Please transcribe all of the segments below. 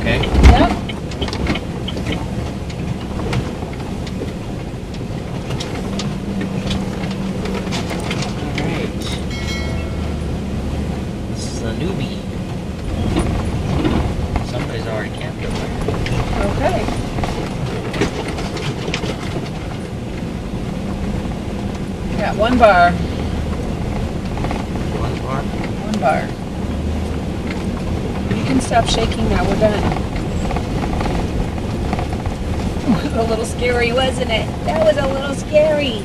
okay? Yep. Alright. This is a newbie. Somebody's already camped up there. Okay. Got one bar. One bar? One bar. You can stop shaking now. We're done. A little scary, wasn't it? That was a little scary.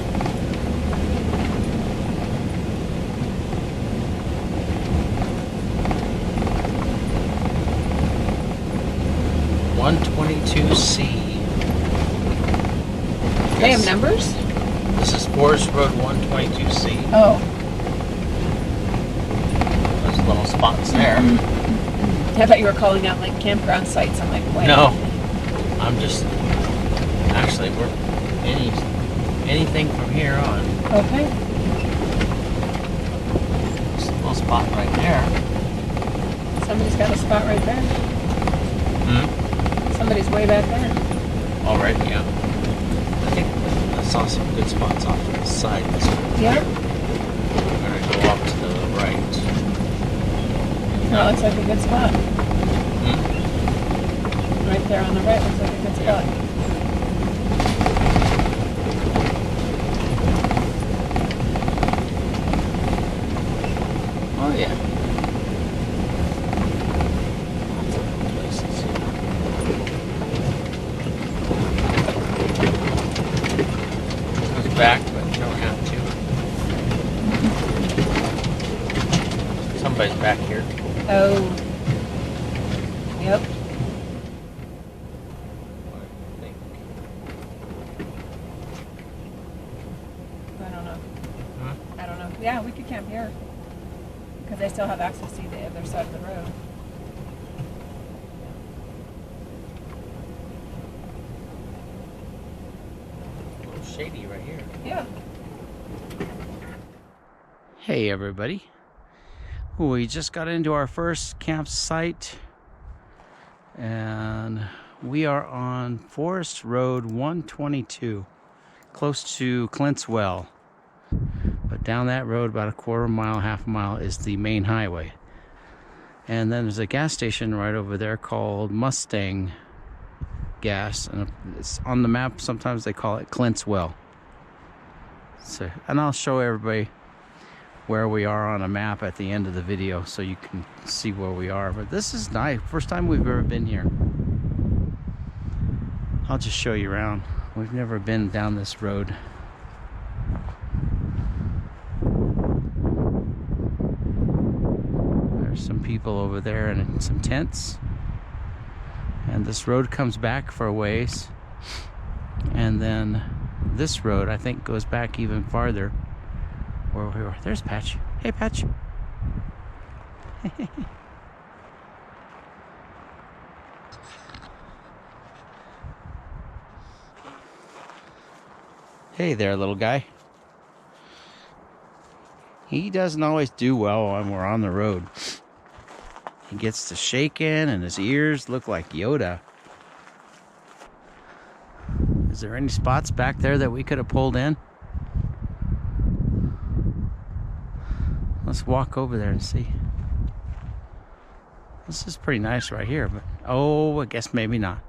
C. They have numbers? This is Forest Road 122C. Oh. There's little spots there. I thought you were calling out like campground sites. I'm like, wait. No. I'm just... Actually, we're... Anything from here on. Okay. There's a little spot right there. Somebody's got a spot right there. Somebody's way back there. Already, yeah. I think I saw some good spots off to the side. Yep. We're going to go off to the right. That looks like a good spot. Right there on the right looks like a good spot. Oh, yeah. Back, but you don't have to. Somebody's back here. Oh. Yep. I think. I don't know. Huh? I don't know. Yeah, we could camp here. Because they still have access to the other side of the road. A little shady right here. Yeah. Hey everybody. We just got into our first campsite and we are on Forest Road 122, close to Clint's Well. But down that road about a quarter mile, half a mile is the main highway. And then there's a gas station right over there called Mustang gas, and it's on the map. Sometimes they call it Clint's Well. So, and I'll show everybody where we are on a map at the end of the video so you can see where we are. But this is nice. First time we've ever been here. I'll just show you around. We've never been down this road. There's some people over there and some tents. And this road comes back for a ways. And then this road, I think, goes back even farther. Where we were. There's Patch. Hey, Patch. Hey there, little guy. He doesn't always do well when we're on the road. He gets to shaking and his ears look like Yoda. Is there any spots back there that we could have pulled in? Let's walk over there and see. This is pretty nice right here, but oh, I guess maybe not.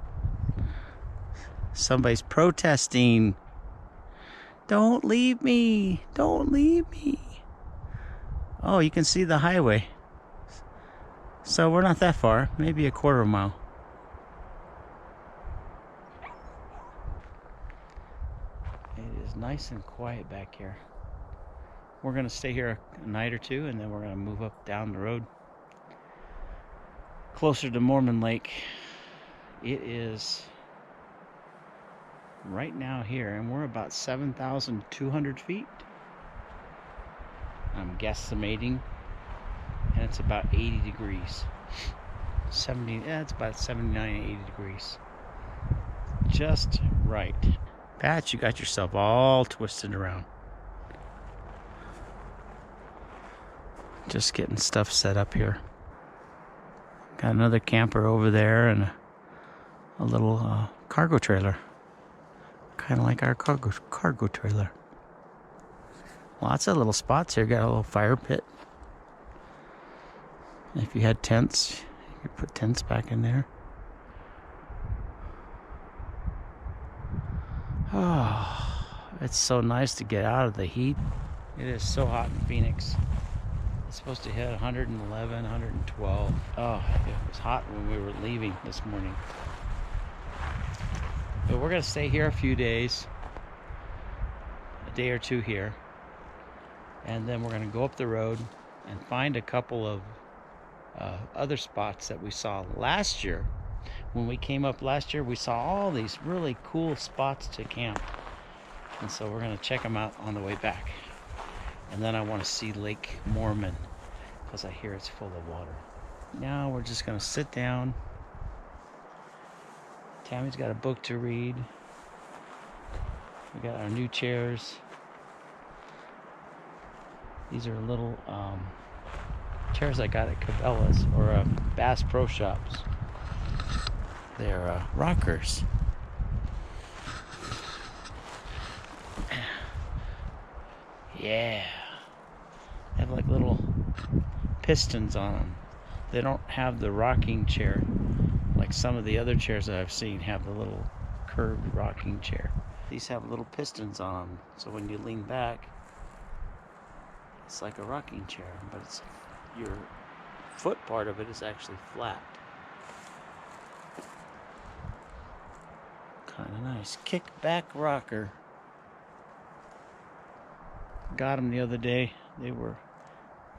Somebody's protesting. Don't leave me. Don't leave me. Oh, you can see the highway. So we're not that far, maybe a quarter of a mile. It is nice and quiet back here. We're going to stay here a night or two, and then we're going to move up down the road closer to Mormon Lake. It is right now here, and we're about 7,200 feet. I'm guesstimating, and it's about 80 degrees. 70, yeah, it's about 79, 80 degrees. Just right. Pat, you got yourself all twisted around. Just getting stuff set up here. Got another camper over there and a a little cargo trailer. Kind of like our cargo trailer. Lots of little spots here. Got a little fire pit. If you had tents, you could put tents back in there. Oh, it's so nice to get out of the heat. It is so hot in Phoenix. It's supposed to hit 111, 112. Oh, it was hot when we were leaving this morning. But we're going to stay here a few days. A day or two here. And then we're going to go up the road and find a couple of other spots that we saw last year. When we came up last year, we saw all these really cool spots to camp. And so we're going to check them out on the way back. And then I want to see Lake Mormon because I hear it's full of water. Now we're just going to sit down. Tammy's got a book to read. We got our new chairs. These are little chairs I got at Cabela's or Bass Pro Shops. They're rockers. Yeah. They have like little pistons on them. They don't have the rocking chair like some of the other chairs that I've seen have the little curved rocking chair. These have little pistons on them, so when you lean back, it's like a rocking chair, but it's your foot part of it is actually flat. Kind of nice. Kickback rocker. Got them the other day. They were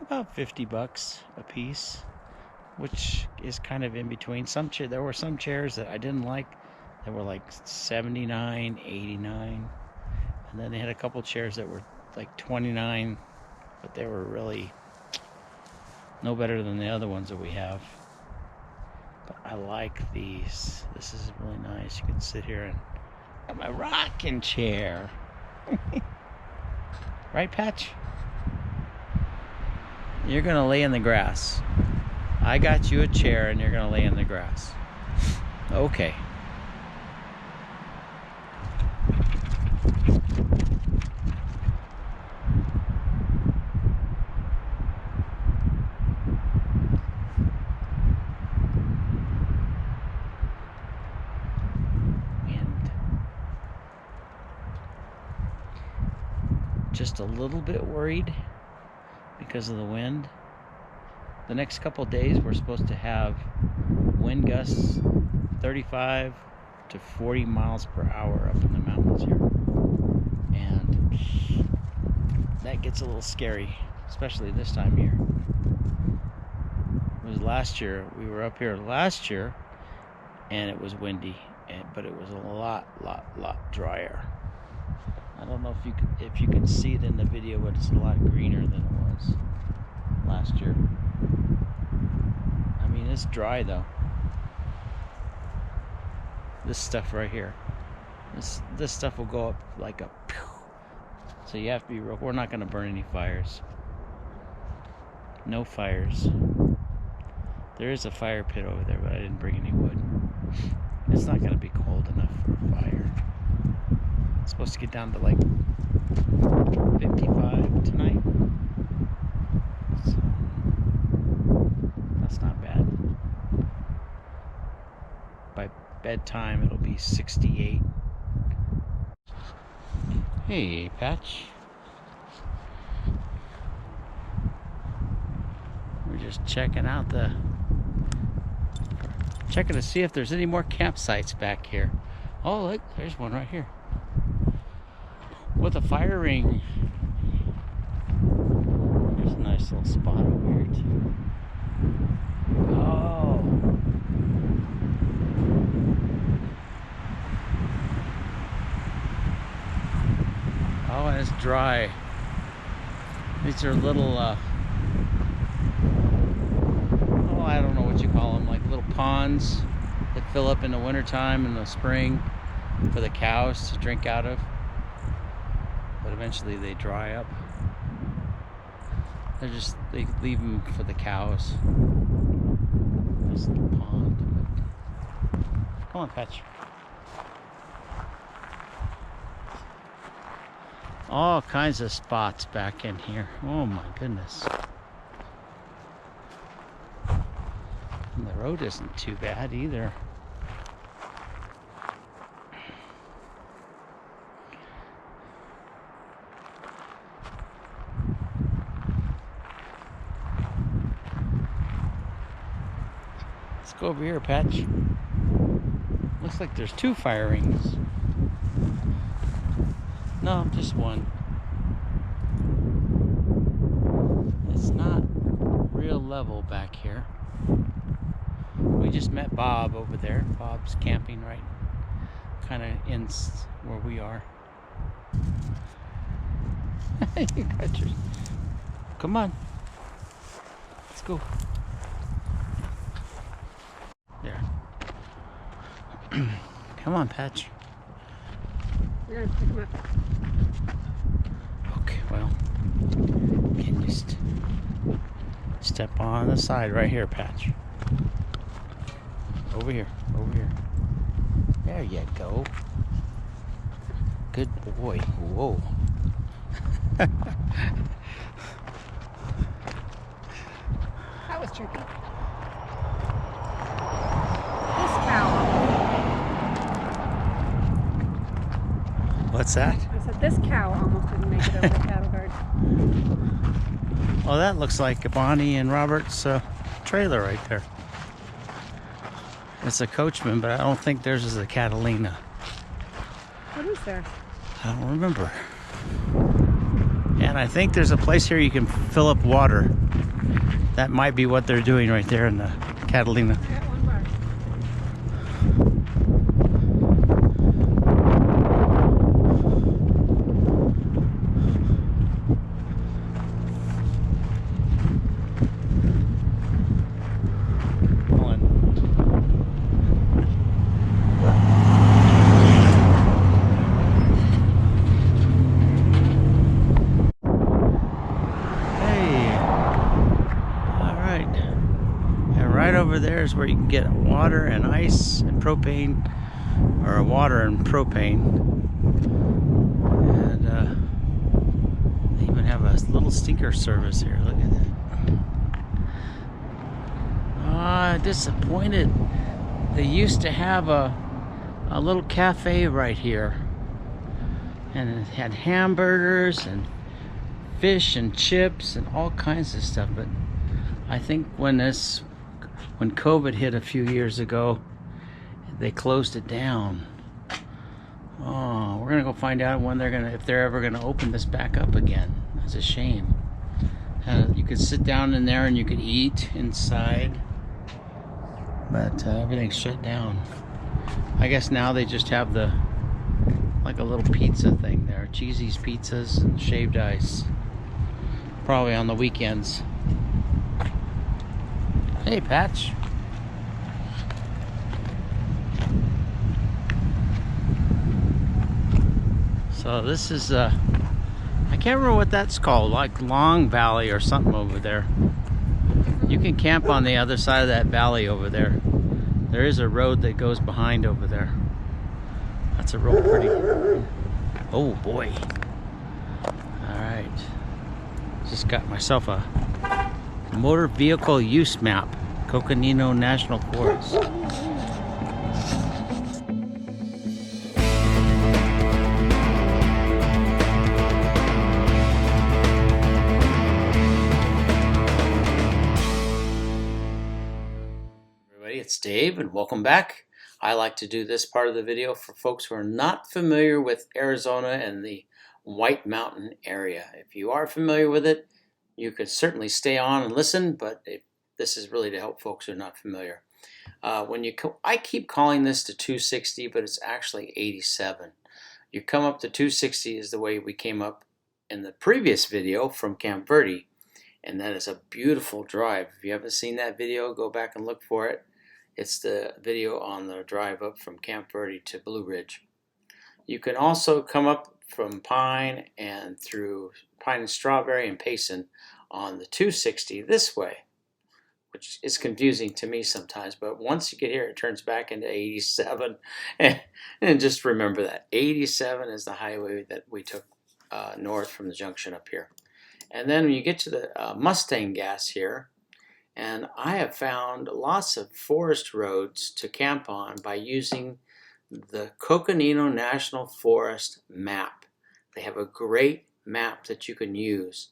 about $50 a piece, which is kind of in between. There were some chairs that I didn't like that were like $79, $89, and then they had a couple chairs that were like $29, but they were really no better than the other ones that we have. But I like these. This is really nice. You can sit here and have my rocking chair. Right, Patch? You're gonna lay in the grass. I got you a chair and you're gonna lay in the grass. Okay. Just a little bit worried because of the wind. The next couple days we're supposed to have wind gusts 35 to 40 miles per hour up in the mountains here. And that gets a little scary, especially this time of year. It was last year, we were up here last year and it was windy, but it was a lot drier. I don't know if you can see it in the video, but it's a lot greener than it was last year. I mean, it's dry though. This stuff right here, this stuff will go up like a pew. So you have to be real. We're not going to burn any fires. No fires. There is a fire pit over there, but I didn't bring any wood. It's not going to be cold enough for a fire. It's supposed to get down to like 55 tonight. So that's not bad. By bedtime it'll be 68. Hey, Patch. We're just checking to see if there's any more campsites back here. Oh, look, there's one right here. With a fire ring. There's a nice little spot over here too. Oh. Oh, and it's dry. These are little, I don't know what you call them, like little ponds that fill up in the wintertime and the spring for the cows to drink out of. But eventually they dry up. They leave them for the cows. Nice little pond. Come on, Patch. All kinds of spots back in here. Oh my goodness. And the road isn't too bad either. Let's go over here, Patch. Looks like there's 2 fire rings. No, just one. It's not real level back here. We just met Bob over there. Bob's camping right kind of in where we are. You got your... Come on. Let's go. There. Come on, Patch. We're gonna pick him up. Okay, well, can you step on the side right here, Patch? Over here, over here. There you go. Good boy. Whoa. That was tricky. This cow. What's that? I said this cow almost didn't make it over the cattle guard. Well, that looks like Bonnie and Robert's trailer right there. It's a Coachman, but I don't think theirs is a Catalina. What is there? I don't remember. And I think there's a place here you can fill up water. That might be what they're doing right there in the Catalina. I got one bar. Over there is where you can get water and ice and propane, or water and propane, and they even have a little stinker service here. Look at that. Ah, disappointed. They used to have a little cafe right here, and it had hamburgers and fish and chips and all kinds of stuff, but I think when COVID hit a few years ago, they closed it down. Oh, we're gonna go find out when if they're ever gonna open this back up again. That's a shame. You could sit down in there and you could eat inside, but everything's shut down. I guess now they just have like a little pizza thing there, Cheesy's pizzas and shaved ice. Probably on the weekends. Hey, Patch. So this is, I can't remember what that's called, like Long Valley or something over there. You can camp on the other side of that valley over there. There is a road that goes behind over there. That's a real pretty... Oh, boy. All right. Just got myself a motor vehicle use map, Coconino National Forest. Everybody, it's Dave and welcome back. I like to do this part of the video for folks who are not familiar with Arizona and the White Mountain area. If you are familiar with it, you could certainly stay on and listen, but this is really to help folks who are not familiar. I keep calling this the 260, but it's actually 87. You come up to 260 is the way we came up in the previous video from Camp Verde, and that is a beautiful drive. If you haven't seen that video, go back and look for it. It's the video on the drive up from Camp Verde to Blue Ridge. You can also come up from Pine and through Pine and Strawberry and Payson on the 260 this way, which is confusing to me sometimes. But once you get here, it turns back into 87. And just remember that 87 is the highway that we took north from the junction up here. And then when you get to the Mustang gas here, and I have found lots of forest roads to camp on by using the Coconino National Forest map. They have a great map that you can use.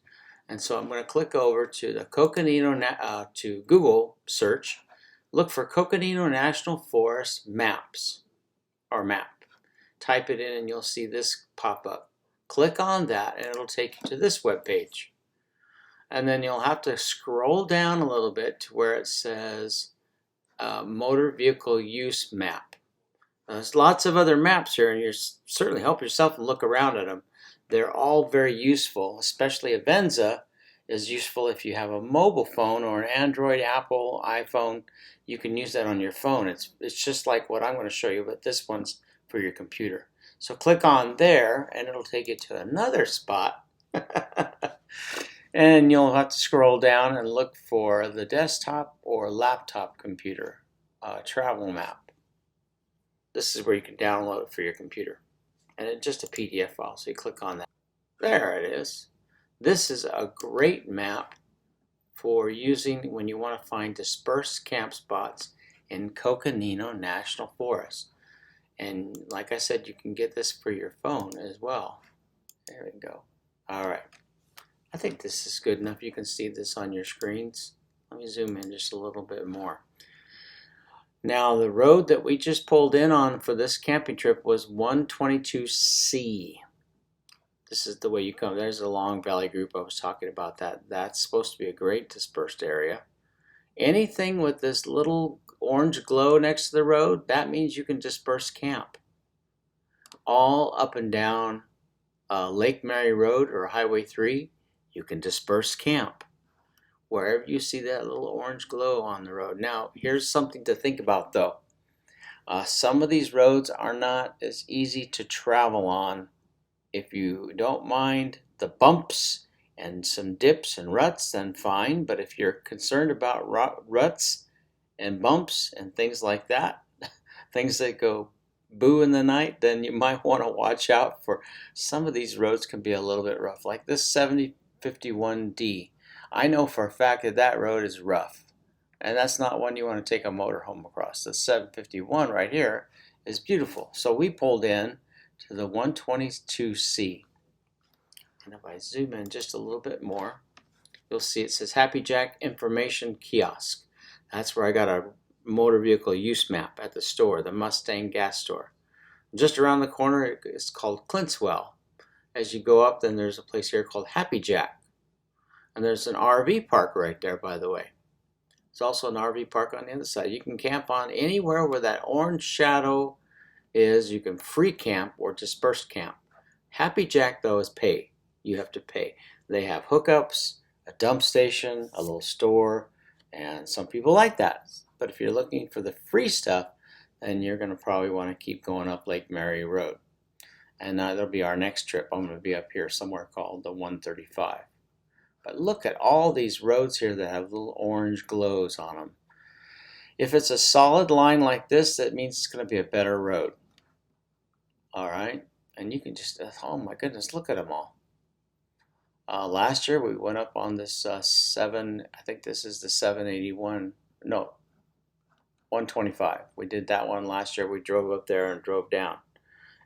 And so I'm going to click over to the to Google search, look for Coconino National Forest maps, or map. Type it in and you'll see this pop up. Click on that and it'll take you to this web page. And then you'll have to scroll down a little bit to where it says motor vehicle use map. Now, there's lots of other maps here, and you certainly help yourself and look around at them. They're all very useful, especially Avenza is useful if you have a mobile phone or an Android, Apple, iPhone. You can use that on your phone. It's just like what I'm going to show you, but this one's for your computer. So click on there, and it'll take you to another spot. And you'll have to scroll down and look for the desktop or laptop computer travel map. This is where you can download it for your computer. And it's just a PDF file, so you click on that. There it is. This is a great map for using when you want to find dispersed camp spots in Coconino National Forest. And like I said, you can get this for your phone as well. There we go. All right. I think this is good enough. You can see this on your screens. Let me zoom in just a little bit more. Now, the road that we just pulled in on for this camping trip was 122C. This is the way you come. There's the Long Valley group I was talking about. That's supposed to be a great dispersed area. Anything with this little orange glow next to the road, that means you can disperse camp. All up and down Lake Mary Road or Highway 3, you can disperse camp. Wherever you see that little orange glow on the road. Now, here's something to think about though. Some of these roads are not as easy to travel on. If you don't mind the bumps and some dips and ruts, then fine. But if you're concerned about ruts and bumps and things like that, things that go boo in the night, then you might want to watch out for some of these roads can be a little bit rough. Like this 7051D. I know for a fact that that road is rough. And that's not one you want to take a motorhome across. The 751 right here is beautiful. So we pulled in to the 122C. And if I zoom in just a little bit more, you'll see it says Happy Jack Information Kiosk. That's where I got a motor vehicle use map at the store, the Mustang gas store. Just around the corner, it's called Clint's Well. As you go up, then there's a place here called Happy Jack. And there's an RV park right there, by the way. There's also an RV park on the other side. You can camp on anywhere where that orange shadow is. You can free camp or dispersed camp. Happy Jack, though, is pay. You have to pay. They have hookups, a dump station, a little store, and some people like that. But if you're looking for the free stuff, then you're going to probably want to keep going up Lake Mary Road. And that'll be our next trip. I'm going to be up here somewhere called the 135. But look at all these roads here that have little orange glows on them. If it's a solid line like this, that means it's going to be a better road. All right. And you can just, oh my goodness, look at them all. Last year we went up on this I think this is the 781, no, 125. We did that one last year. We drove up there and drove down.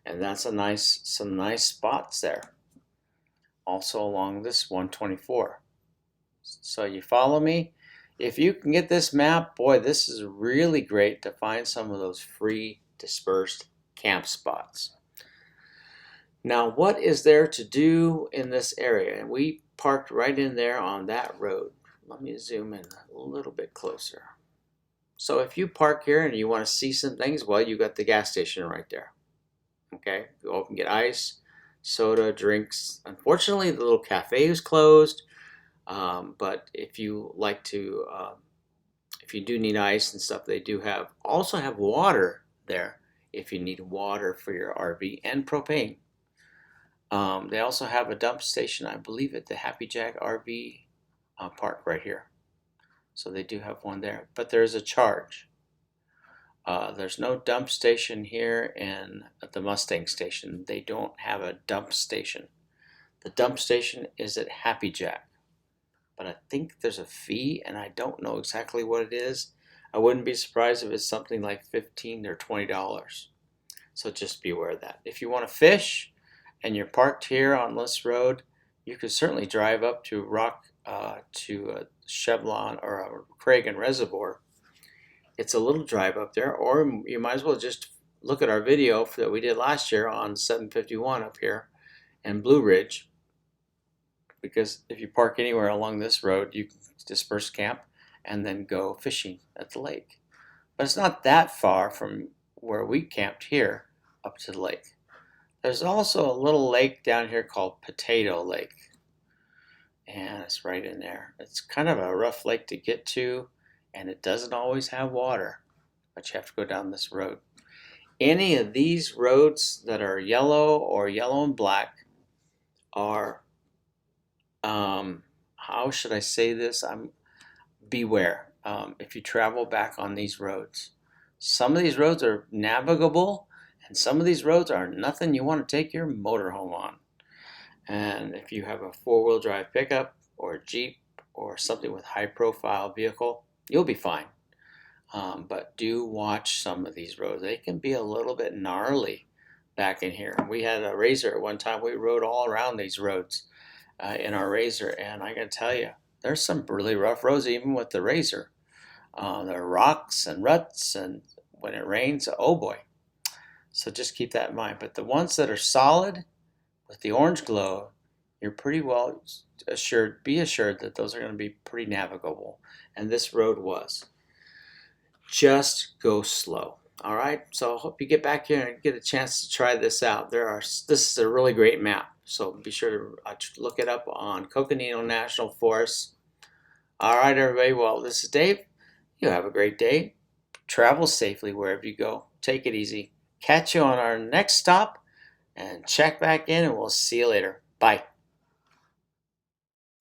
And that's some nice spots there. Also along this 124. So you follow me? If you can get this map, boy, this is really great to find some of those free dispersed camp spots. Now, what is there to do in this area? And we parked right in there on that road. Let me zoom in a little bit closer. So if you park here and you want to see some things, well, you got the gas station right there. Okay, go up and get ice, soda, drinks. Unfortunately, the little cafe is closed. But if you like to, if you do need ice and stuff, they do also have water there if you need water for your RV and propane. They also have a dump station, I believe, at the Happy Jack RV park right here. So they do have one there, but there's a charge. There's no dump station here in the Mustang station. They don't have a dump station. The dump station is at Happy Jack, but I think there's a fee, and I don't know exactly what it is. I wouldn't be surprised if it's something like $15 or $20. So just be aware of that. If you want to fish and you're parked here on List Road, you could certainly drive up to Chevelon or Cragen Reservoir. It's a little drive up there, or you might as well just look at our video that we did last year on 751 up here in Blue Ridge, because if you park anywhere along this road, you can disperse camp and then go fishing at the lake. But it's not that far from where we camped here up to the lake. There's also a little lake down here called Potato Lake, and it's right in there. It's kind of a rough lake to get to, and it doesn't always have water, but you have to go down this road. Any of these roads that are yellow or yellow and black are, how should I say this? Beware if you travel back on these roads. Some of these roads are navigable, and some of these roads are nothing you want to take your motorhome on. And if you have a four-wheel drive pickup or a Jeep or something with high-profile vehicle, you'll be fine. But do watch some of these roads. They can be a little bit gnarly back in here. We had a Razor at one time. We rode all around these roads in our Razor, and I gotta tell you, there's some really rough roads even with the Razor. There are rocks and ruts, and when it rains, oh boy. So just keep that in mind. But the ones that are solid with the orange glow, you're pretty well assured, be assured that those are going to be pretty navigable. And this road was. Just go slow. All right. So I hope you get back here and get a chance to try this out. This is a really great map. So be sure to look it up on Coconino National Forest. All right, everybody. Well, this is Dave. You have a great day. Travel safely wherever you go. Take it easy. Catch you on our next stop, and check back in, and we'll see you later. Bye.